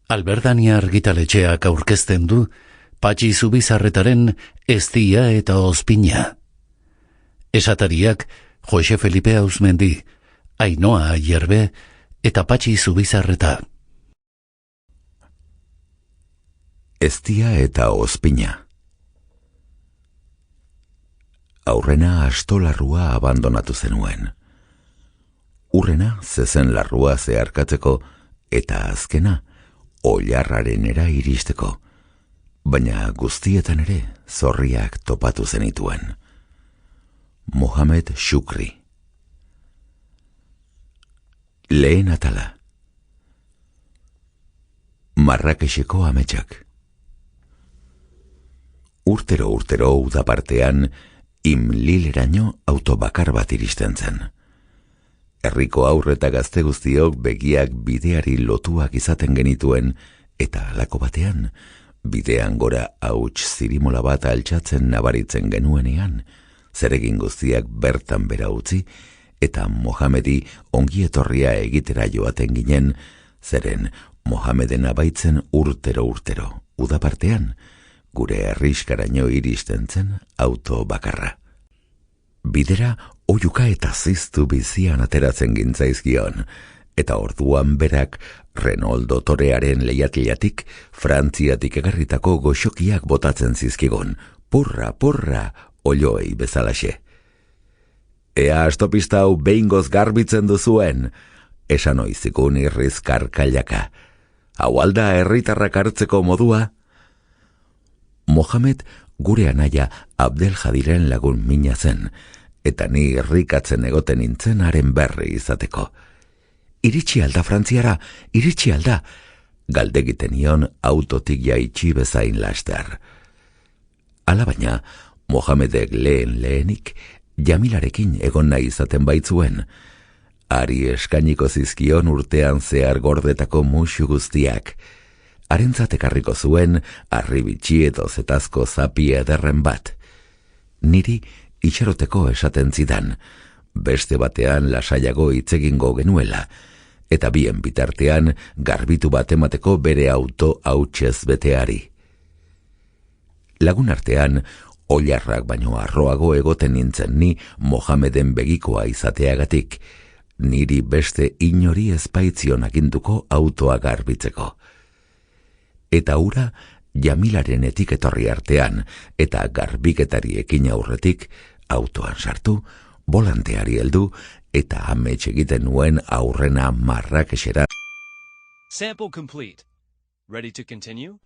Alberdania argitaletxeak aurkezten du Patxi Zubizarretaren Eztia eta Ozpina. Esatariak Jose Felipe Auzmendi, Ainhoa Ayerbe eta Patxi Zubizarreta. Eztia eta Ozpina. Aurrena astolarrua abandonatu zenuen. Urrena zezen larrua zeharkatzeko eta azkena oilarrarenera iristeko, baina guztietan ere zorriak topatu zenituen. Mohamed Shukri. Lehen atala. Marrakexeko ametsak. Urtero udapartean Imlileraino autobakar bat iristen zen. Herriko aurre eta gazte guztiok begiak bideari lotuak izaten genituen, eta halako batean, bidean gora hauts zirimola bat altxatzen nabaritzen genuenean, zeregin guztiak bertan bera utzi, eta Mohamedi ongietorria egitera joaten ginen, zeren Mohameden abaitzen urtero, udapartean, gure herriskaraino iristen zen auto bakarra. Bidera oiuka eta ziztu bizian ateratzen gintzaizkion, eta orduan berak Renault dotorearen lehiatilatik Frantziatik egarritako goxokiak botatzen zizkigun, purra, oioei bezalaxe. Ea astopista hau behingoz garbitzen duzuen, esan oizikun irriz karkailaka. Hau alda herritarrak hartzeko modua? Mohamed gure anaia Abdeljadiren lagun mina zen, eta ni irrikatzen egoten nintzen haren berri izateko. Iritsi alda Frantziara, iritsi alda, galdegiten nion autotik jaitsi bezain laster. Hala baina, Mohamedek lehenik Jamilarekin egon nahi izaten baitzuen, hari eskainiko zizkion urtean zehar gordetako musu guztiak, harentzat ekarriko zuen arribitxi edo zetazko zapi ederren bat. Niri itxaroteko esaten zidan, beste batean lasaiago hitzegingo genuela, eta bien bitartean garbitu bat emateko bere auto hautsez beteari. Lagun artean, oilarrak baino arroago egoten nintzen ni Mohameden begikoa izateagatik, niri beste inori ezpaitzion aginduko autoa garbitzeko. Eta ura Jamilaren etiketorri artean eta garbiketari ekin aurretik autoan sartu, volanteari heldu eta amets egiten nuen aurrena Marrakexera. Sample complete. Ready to continue?